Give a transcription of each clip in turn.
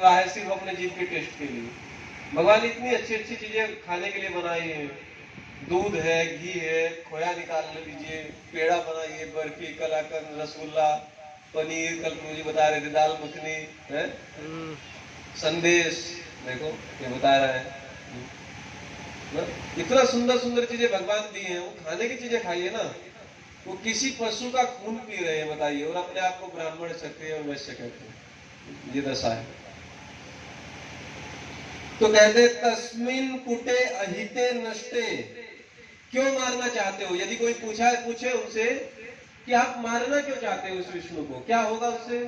है सिर्फ अपने जीभ के टेस्ट के लिए। भगवान इतनी अच्छी अच्छी चीजें खाने के लिए बनाई है, दूध है, घी है, खोया निकाल लीजिए, पेड़ा बनाइए, बर्फी, कलाकंद, रसगुल्ला, पनीर, कल प्रभु जी बता रहे थे, दाल मखनी है, संदेश, देखो ये बता रहा है ना? इतना सुंदर सुंदर चीजें भगवान दी हैं, वो खाने की चीजें खाइए ना। वो किसी पशु का खून पी रहे हैं बताइए, और अपने आप को ब्राह्मण क्षत्रिय और वैश्य कहते हैं। ये दशा है। तो कहते तस्मिन पुटे अहिते नष्टे, क्यों मारना चाहते हो? यदि कोई पूछे उनसे कि आप मारना क्यों चाहते हो उस विष्णु को, क्या होगा उससे?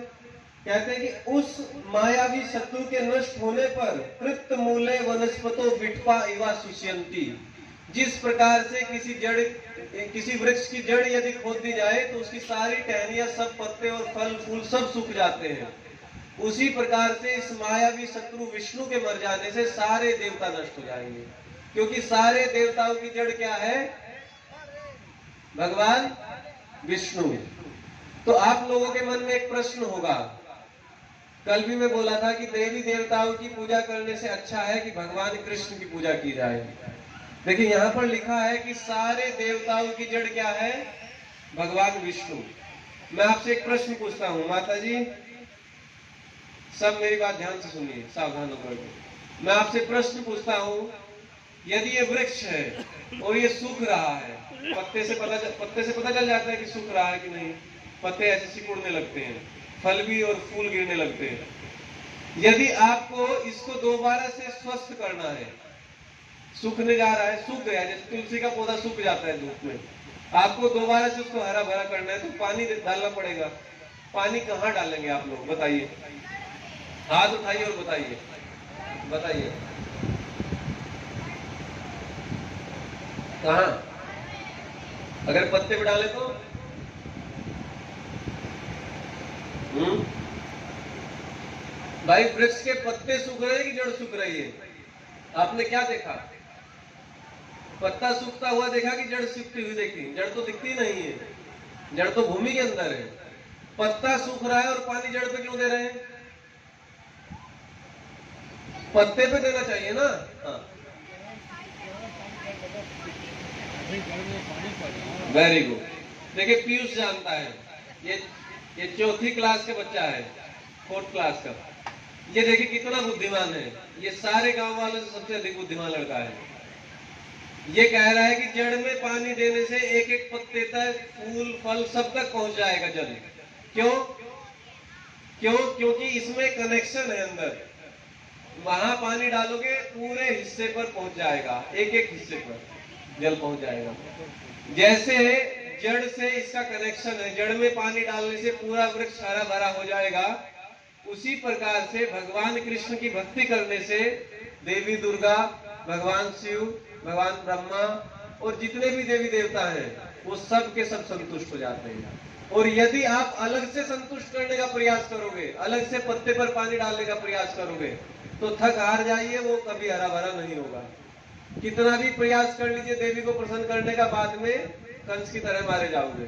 कहते हैं कि उस मायावी शत्रु के नष्ट होने पर कृत मूले वनस्पतो विठपा इवा सुष्यंती, जिस प्रकार से किसी वृक्ष की जड़ यदि खोद दी जाए तो उसकी सारी टहनियां, सब पत्ते और फल फूल सब सूख जाते हैं, उसी प्रकार से इस मायावी शत्रु विष्णु के मर जाने से सारे देवता नष्ट हो जाएंगे। क्योंकि सारे देवताओं की जड़ क्या है? भगवान विष्णु। तो आप लोगों के मन में एक प्रश्न होगा, कल भी मैं बोला था कि देवी देवताओं की पूजा करने से अच्छा है कि भगवान कृष्ण की पूजा की जाए। देखिए यहां पर लिखा है कि सारे देवताओं की जड़ क्या है? भगवान विष्णु। मैं आपसे एक प्रश्न पूछता हूं, माता जी सब मेरी बात ध्यान से सुनिए, सावधान होकर के। मैं आपसे प्रश्न पूछता हूं, यदि ये वृक्ष है और ये सूख रहा है, पत्ते से पता चल जाता है कि सूख रहा है कि नहीं? पत्ते ऐसे सिकुड़ने लगते हैं, फल भी और फूल गिरने लगते हैं। यदि आपको इसको दोबारा से स्वस्थ करना है, सूखने जा रहा है, सूख गया, जैसे तुलसी का पौधा सूख जाता है धूप में, आपको दोबारा से उसको हरा भरा करना है तो पानी डालना पड़ेगा। पानी कहाँ डालेंगे आप लोग बताइए? हाथ उठाइए और बताइए कहाँ? अगर पत्ते पे डाले तो भाई वृक्ष के पत्ते सूख रहे हैं कि जड़ सूख रही है? आपने क्या देखा? पत्ता सूखता हुआ देखा कि जड़ सूखती हुई देखी? जड़ तो दिखती नहीं है, जड़ तो भूमि के अंदर है। पत्ता सूख रहा है और पानी जड़ पे क्यों दे रहे हैं? पत्ते पे देना चाहिए ना। हाँ, वेरी गुड। देखिए पीयूष जानता है, ये चौथी क्लास का बच्चा है, 4th क्लास का। ये देखिए कितना बुद्धिमान है, ये सारे गांव वालों से सबसे अधिक बुद्धिमान लड़का है। ये कह रहा है कि जड़ में पानी देने से एक एक पत्ते तक, फूल फल सब तक पहुंच जाएगा जल। क्यों? क्योंकि इसमें कनेक्शन है अंदर। वहां पानी डालोगे पूरे हिस्से पर पहुंच जाएगा, एक एक हिस्से पर जल पहुंच जाएगा। जैसे जड़ से इसका कनेक्शन है, जड़ में पानी डालने से पूरा वृक्ष हरा भरा हो जाएगा, उसी प्रकार से भगवान कृष्ण की भक्ति करने से देवी दुर्गा, भगवान शिव, भगवान ब्रह्मा और जितने भी देवी देवता हैं वो सब के सब संतुष्ट हो जाते हैं। और यदि आप अलग से संतुष्ट करने का प्रयास करोगे, अलग से पत्ते पर पानी डालने का प्रयास करोगे तो थक हार जाइए, वो कभी हरा भरा नहीं होगा। कितना भी प्रयास कर लीजिए देवी को प्रसन्न करने का, बाद में कंस की तरह मारे जाओगे।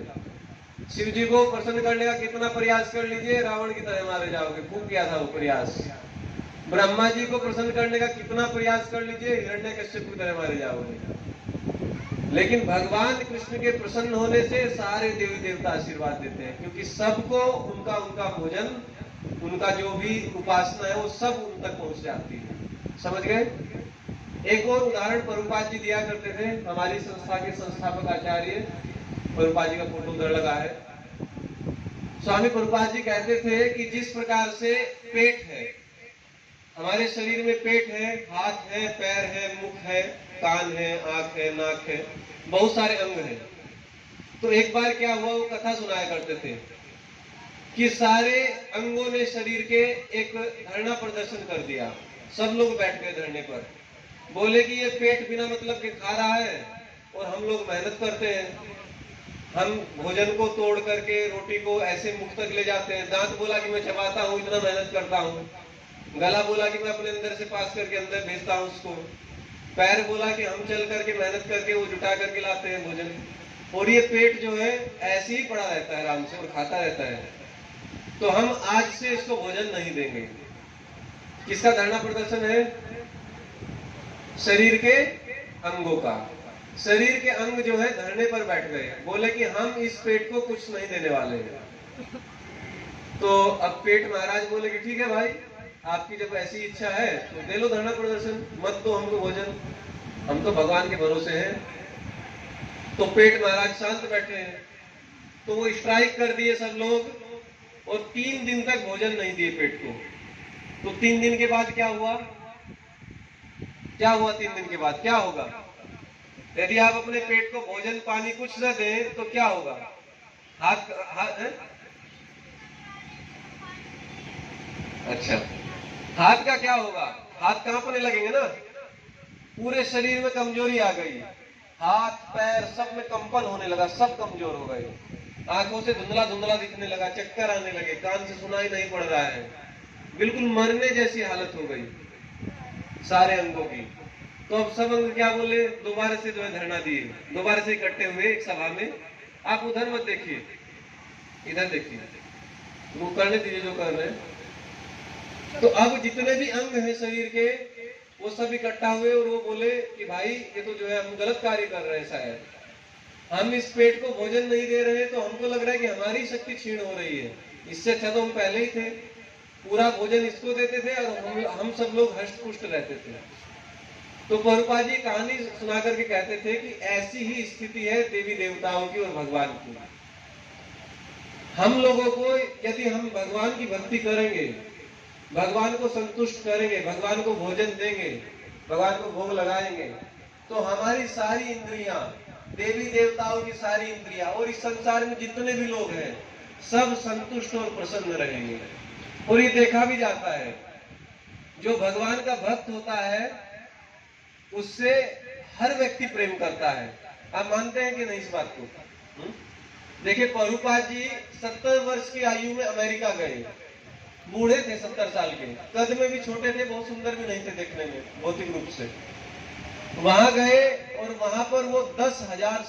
शिव जी को प्रसन्न करने का कितना प्रयास कर लीजिए, रावण की तरह मारे जाओगे। खूब किया था वो प्रयास। ब्रह्मा जी को प्रसन्न करने का कितना प्रयास कर लीजिए, हिरण्यकश्यप की तरह मारे जाओगे। लेकिन भगवान कृष्ण के प्रसन्न होने से सारे देवी देवता आशीर्वाद देते हैं, क्योंकि सबको उनका भोजन, उनका जो भी उपासना है वो सब उन तक पहुंच जाती है। समझ गए? एक और उदाहरण प्रभुपाद जी दिया करते थे, हमारी संस्था के संस्थापक आचार्य, प्रभुपाद जी का फोटो उधर लगा है। स्वामी प्रभुपाद जी कहते थे कि जिस प्रकार से पेट है, हमारे शरीर में पेट है, हाथ है, पैर है, मुख है, कान है, आंख है, नाक है, बहुत सारे अंग हैं। तो एक बार क्या हुआ, वो कथा सुनाया करते थे कि सारे अंगों ने शरीर के एक धरना प्रदर्शन कर दिया। सब लोग बैठ गए धरने पर, बोले कि ये पेट बिना मतलब के खा रहा है और हम लोग मेहनत करते हैं, हम भोजन को तोड़ करके रोटी को ऐसे मुख तक ले जाते हैं। दांत बोला कि मैं चबाता हूँ, इतना मेहनत करता हूँ। गला बोला कि मैं अपने अंदर से पास करके अंदर भेजता हूँ उसको। पैर बोला कि हम चल करके मेहनत करके वो जुटा करके लाते हैं भोजन। और ये पेट जो है ऐसे ही पड़ा रहता है आराम से और खाता रहता है। तो हम आज से इसको भोजन नहीं देंगे। किसका धरना प्रदर्शन है? शरीर के अंगों का। शरीर के अंग जो है धरने पर बैठ गए, बोले कि हम इस पेट को कुछ नहीं देने वाले हैं। तो अब पेट महाराज बोले कि ठीक है भाई, आपकी जब ऐसी इच्छा है तो दे लो धरना प्रदर्शन, मत दो हमको भोजन, हम तो भगवान के भरोसे हैं। तो पेट महाराज शांत बैठे हैं, तो वो स्ट्राइक कर दिए सब लोग और 3 दिन तक भोजन नहीं दिए पेट को। तो 3 दिन के बाद क्या हुआ? क्या हुआ 3 दिन के बाद? क्या होगा? यदि आप अपने पेट को भोजन पानी कुछ न दें तो क्या होगा? अच्छा, हाथ का क्या होगा? हाथ कांपने लगेंगे ना, पूरे शरीर में कमजोरी आ गई, हाथ पैर सब में कंपन होने लगा, सब कमजोर हो गए, आंखों से धुंधला धुंधला दिखने लगा, चक्कर आने लगे, कान से सुनाई नहीं पड़ रहा है, बिल्कुल मरने जैसी हालत हो गई सारे अंगों की। तो अब सब अंग क्या बोले? दोबारा से जो है धरना दिए, दोबारा से इकट्ठे हुए एक सभा में। आप उधर मत देखिए, इधर देखिए, वो करने दीजिए जो कर रहे हैं। तो अब जितने भी अंग हैं शरीर के वो सब इकट्ठा हुए और वो बोले कि भाई ये तो जो है हम गलत कार्य कर रहे हैं, शायद हम इस पेट को भोजन नहीं दे रहे हैं तो हमको लग रहा है कि हमारी शक्ति क्षीण हो रही है, इससे अच्छा तो हम पहले ही थे, पूरा भोजन इसको देते थे और हम सब लोग हष्ट पुष्ट रहते थे। तो प्रभुपाद जी कहानी सुना करके कहते थे कि ऐसी ही स्थिति है देवी देवताओं की और भगवान की। हम लोगों को यदि हम भगवान की भक्ति करेंगे, भगवान को संतुष्ट करेंगे, भगवान को भोजन देंगे, भगवान को भोग लगाएंगे, तो हमारी सारी इंद्रियां, देवी देवताओं की सारी इंद्रियां और इस संसार में जितने भी लोग हैं सब संतुष्ट और प्रसन्न रहेंगे। और ये देखा भी जाता है, जो भगवान का भक्त होता है उससे हर व्यक्ति प्रेम करता है। आप मानते हैं कि नहीं इस बात को? देखिए प्रभुपाद जी 70 वर्ष की आयु में अमेरिका गए, बूढ़े थे 70 साल के, कद में भी छोटे थे, बहुत सुंदर भी नहीं थे देखने में भौतिक रूप से। वहां गए और वहां पर वो 10,000